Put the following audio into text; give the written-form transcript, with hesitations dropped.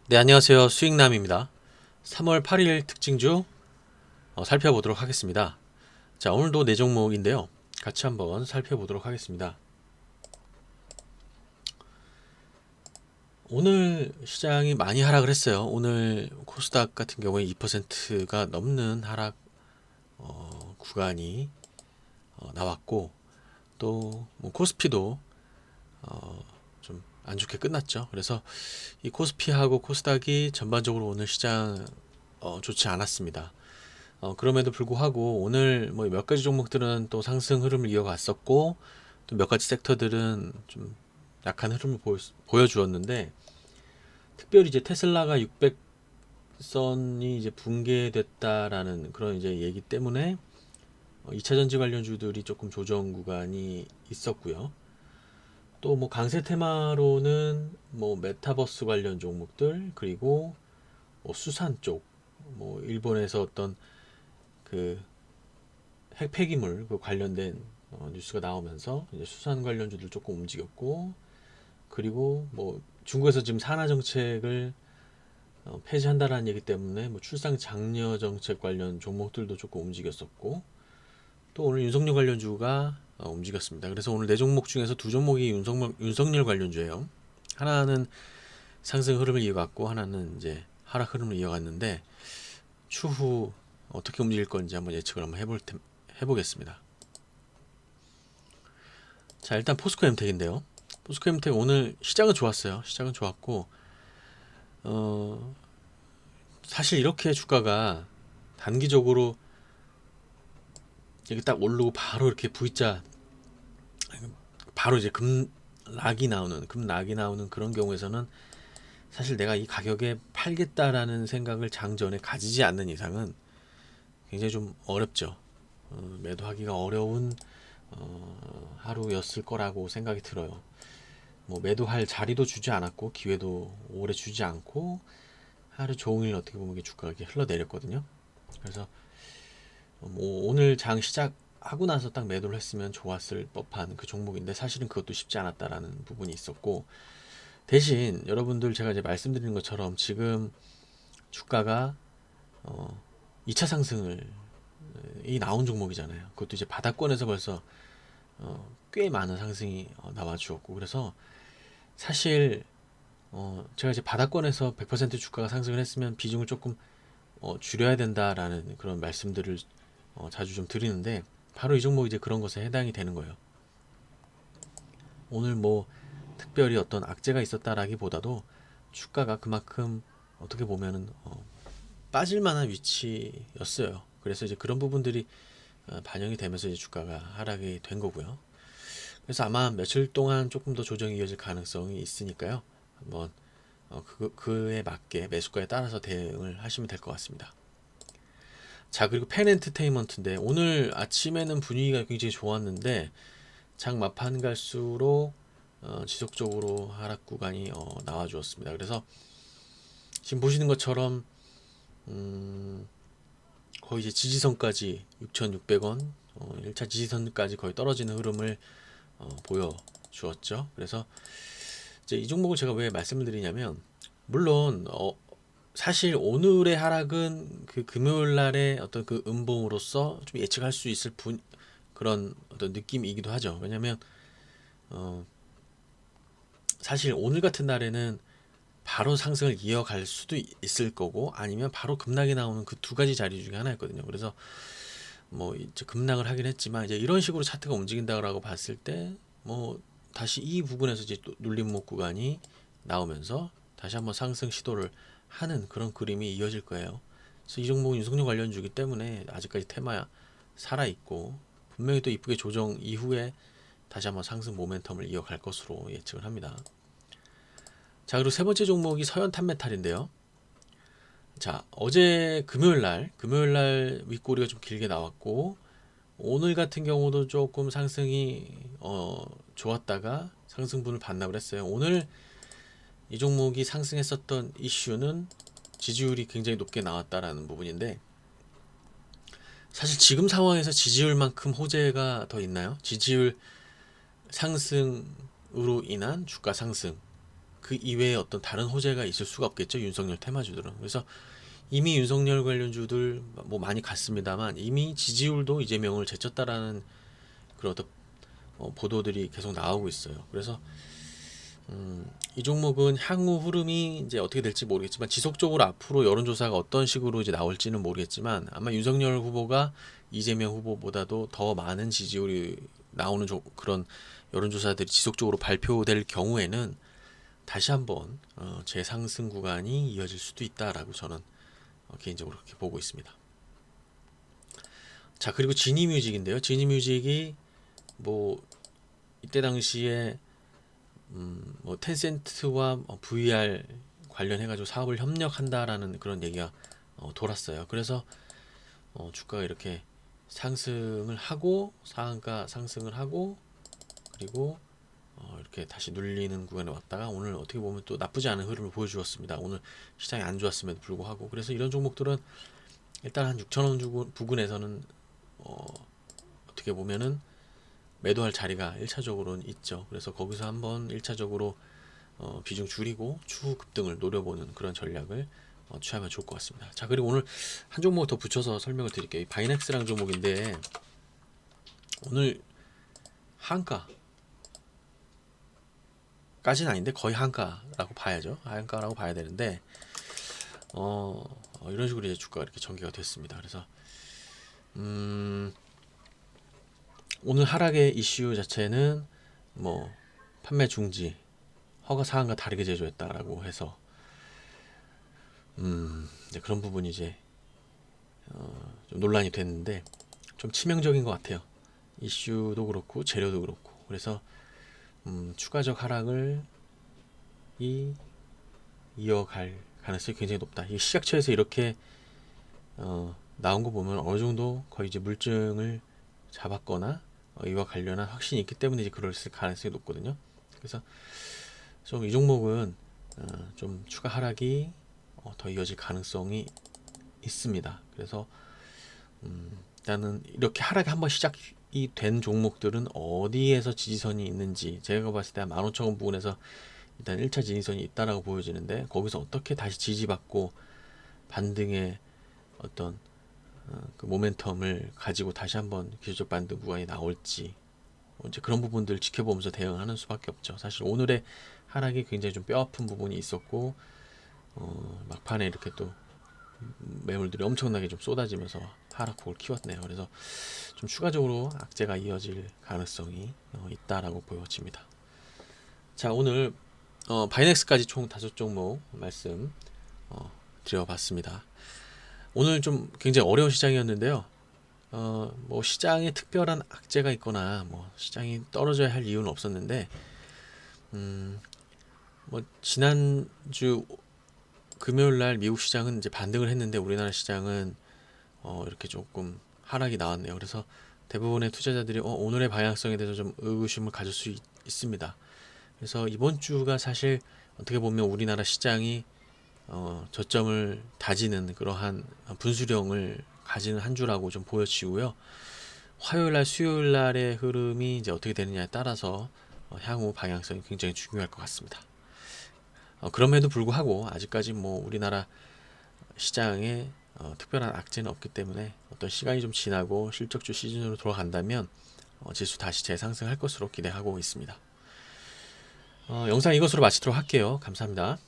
네, 안녕하세요. 수익남입니다. 3월 8일 특징주 살펴보도록 하겠습니다. 자, 오늘도 네 종목인데요. 같이 한번 살펴보도록 하겠습니다. 오늘 시장이 많이 하락을 했어요. 오늘 코스닥 같은 경우에 2%가 넘는 하락 구간이 나왔고, 또뭐 코스피도 좀 안 좋게 끝났죠. 그래서 이 코스피하고 코스닥이 전반적으로 오늘 시장 좋지 않았습니다. 그럼에도 불구하고 오늘 뭐 몇 가지 종목들은 또 상승 흐름을 이어갔었고, 또 몇 가지 섹터들은 좀 약한 흐름을 보여주었는데, 특별히 이제 테슬라가 600선이 이제 붕괴됐다라는 그런 이제 얘기 때문에 2차 전지 관련주들이 조금 조정 구간이 있었고요. 또 뭐 강세 테마로는 뭐 메타버스 관련 종목들, 그리고 뭐 수산 쪽, 뭐 일본에서 어떤 그 핵폐기물 그 관련된 뉴스가 나오면서 이제 수산 관련주들 조금 움직였고, 그리고 뭐 중국에서 지금 산하 정책을 폐지한다라는 얘기 때문에 뭐 출산 장려 정책 관련 종목들도 조금 움직였었고, 또 오늘 윤석열 관련주가 움직였습니다. 그래서 오늘 네 종목 중에서 두 종목이 윤석열 관련주예요. 하나는 상승 흐름을 이어갔고, 하나는 이제 하락 흐름을 이어갔는데, 추후 어떻게 움직일 건지 한번 예측을 한번 해보겠습니다. 자, 일단 포스코 엠텍인데요. 포스코 엠텍 오늘 시장은 좋았어요. 시장은 좋았고, 어, 사실 이렇게 주가가 단기적으로 이렇게 딱 오르고 바로 이렇게 V자, 바로 이제 급락이 나오는 그런 경우에서는 사실 내가 이 가격에 팔겠다라는 생각을 장전에 가지지 않는 이상은 굉장히 좀 어렵죠. 매도하기가 어려운 하루였을 거라고 생각이 들어요. 뭐 매도할 자리도 주지 않았고, 기회도 오래 주지 않고, 하루 종일 어떻게 보면 주가가 이렇게 흘러내렸거든요. 그래서 뭐 오늘 장 시작하고 나서 딱 매도를 했으면 좋았을 법한 그 종목인데, 사실은 그것도 쉽지 않았다라는 부분이 있었고, 대신 여러분들 제가 이제 말씀드리는 것처럼 지금 주가가 2차 상승을 이 나온 종목이잖아요. 그것도 이제 바닥권에서 벌써 꽤 많은 상승이 나와 주었고, 그래서 사실 제가 이제 바닥권에서 100% 주가가 상승을 했으면 비중을 조금 줄여야 된다라는 그런 말씀들을 자주 좀 드리는데, 바로 이 종목이 이제 그런 것에 해당이 되는 거예요. 오늘 뭐 특별히 어떤 악재가 있었다라기보다도 주가가 그만큼 어떻게 보면은 빠질 만한 위치였어요. 그래서 이제 그런 부분들이 반영이 되면서 이제 주가가 하락이 된 거고요. 그래서 아마 며칠 동안 조금 더 조정이 이어질 가능성이 있으니까요. 한번 그에 맞게 매수가에 따라서 대응을 하시면 될 것 같습니다. 자, 그리고 펜 엔터테인먼트인데 오늘 아침에는 분위기가 굉장히 좋았는데 장 막판 갈수록 지속적으로 하락 구간이 나와 주었습니다. 그래서 지금 보시는 것처럼 거의 이제 지지선까지 6,600원 1차 지지선까지 거의 떨어지는 흐름을 보여 주었죠. 그래서 이제 이 종목을 제가 왜 말씀을 드리냐면, 물론 사실 오늘의 하락은 그 금요일 날의 어떤 그 음봉으로서 좀 예측할 수 있을 그런 어떤 느낌이기도 하죠. 왜냐면 어, 사실 오늘 같은 날에는 바로 상승을 이어갈 수도 있을 거고, 아니면 바로 급락이 나오는 그 두 가지 자리 중에 하나였거든요. 그래서 뭐 이제 급락을 하긴 했지만, 이제 이런 식으로 차트가 움직인다라고 봤을 때 뭐 다시 이 부분에서 이제 또 눌림목 구간이 나오면서 다시 한번 상승 시도를 하는 그런 그림이 이어질 거예요. 그래서 이 종목은 유승률 관련주기 때문에 아직까지 테마 살아 있고, 분명히 또 이쁘게 조정 이후에 다시 한번 상승 모멘텀을 이어갈 것으로 예측을 합니다. 자, 그리고 세 번째 종목이 서현 탄메탈인데요. 자, 어제 금요일 날 윗꼬리가 좀 길게 나왔고, 오늘 같은 경우도 조금 상승이 좋았다가 상승분을 반납을 했어요. 오늘 이 종목이 상승했었던 이슈는 지지율이 굉장히 높게 나왔다라는 부분인데, 사실 지금 상황에서 지지율만큼 호재가 더 있나요? 지지율 상승으로 인한 주가 상승, 그 이외에 어떤 다른 호재가 있을 수가 없겠죠. 윤석열 테마주들은. 그래서 이미 윤석열 관련주들 뭐 많이 갔습니다만 이미 지지율도 이재명을 제쳤다라는 그런 어떤 보도들이 계속 나오고 있어요. 그래서 이 종목은 향후 흐름이 이제 어떻게 될지 모르겠지만 지속적으로 앞으로 여론조사가 어떤 식으로 이제 나올지는 모르겠지만 아마 윤석열 후보가 이재명 후보보다도 더 많은 지지율이 나오는 그런 여론조사들이 지속적으로 발표될 경우에는 다시 한번 재상승 구간이 이어질 수도 있다라고 저는 개인적으로 그렇게 보고 있습니다. 자, 그리고 지니뮤직인데요. 지니뮤직이 뭐 이때 당시에 뭐 텐센트와 VR 관련해가지고 사업을 협력한다라는 그런 얘기가 돌았어요. 그래서 주가가 이렇게 상승을 하고 상한가 상승을 하고 그리고 이렇게 다시 눌리는 구간에 왔다가 오늘 어떻게 보면 또 나쁘지 않은 흐름을 보여주었습니다. 오늘 시장이 안 좋았음에도 불구하고 그래서 이런 종목들은 일단 한 6,000원 부근에서는 어떻게 보면은 매도할 자리가 1차적으로는 있죠. 그래서 거기서 한번 1차적으로 비중 줄이고 추후 급등을 노려보는 그런 전략을 취하면 좋을 것 같습니다. 자, 그리고 오늘 한 종목 더 붙여서 설명을 드릴게요. 이 바이넥스라는 종목인데 오늘 한가 까지는 아닌데 거의 한가라고 봐야죠. 한가라고 봐야 되는데 이런 식으로 이제 주가가 이렇게 전개가 됐습니다. 그래서 오늘 하락의 이슈 자체는 뭐 판매 중지, 허가 사항과 다르게 제조했다라고 해서 이제 그런 부분이 이제 좀 논란이 됐는데 좀 치명적인 것 같아요. 이슈도 그렇고 재료도 그렇고 그래서 추가적 하락을 이어갈 가능성이 굉장히 높다. 이 시작처에서 이렇게 나온 거 보면 어느 정도 거의 이제 물증을 잡았거나 이와 관련한 확신이 있기 때문에 이제 그럴 가능성이 높거든요. 그래서 좀 이 종목은 좀 추가 하락이 더 이어질 가능성이 있습니다. 그래서 일단은 이렇게 하락이 한번 시작이 된 종목들은 어디에서 지지선이 있는지 제가 봤을 때 한 15,000원 부근에서 일단 1차 지지선이 있다라고 보여지는데 거기서 어떻게 다시 지지받고 반등의 어떤 그 모멘텀을 가지고 다시 한번 기술적 반등 구간이 나올지 이제 그런 부분들 지켜보면서 대응하는 수밖에 없죠. 사실 오늘의 하락이 굉장히 좀 뼈아픈 부분이 있었고 막판에 이렇게 또 매물들이 엄청나게 좀 쏟아지면서 하락폭을 키웠네요. 그래서 좀 추가적으로 악재가 이어질 가능성이 있다라고 보여집니다. 자, 오늘 바이넥스까지 총 5종목 말씀 드려봤습니다. 오늘 좀 굉장히 어려운 시장이었는데요. 뭐 시장에 특별한 악재가 있거나 뭐 시장이 떨어져야 할 이유는 없었는데 뭐 지난주 금요일 날 미국 시장은 이제 반등을 했는데 우리나라 시장은 이렇게 조금 하락이 나왔네요. 그래서 대부분의 투자자들이 오늘의 방향성에 대해서 좀 의구심을 가질 수 있습니다. 그래서 이번 주가 사실 어떻게 보면 우리나라 시장이 저점을 다지는 그러한 분수령을 가지는 한 주라고 좀 보여지고요. 화요일날, 수요일날의 흐름이 이제 어떻게 되느냐에 따라서 향후 방향성이 굉장히 중요할 것 같습니다. 그럼에도 불구하고 아직까지 뭐 우리나라 시장에 특별한 악재는 없기 때문에 어떤 시간이 좀 지나고 실적주 시즌으로 돌아간다면 지수 다시 재상승할 것으로 기대하고 있습니다. 영상 이것으로 마치도록 할게요. 감사합니다.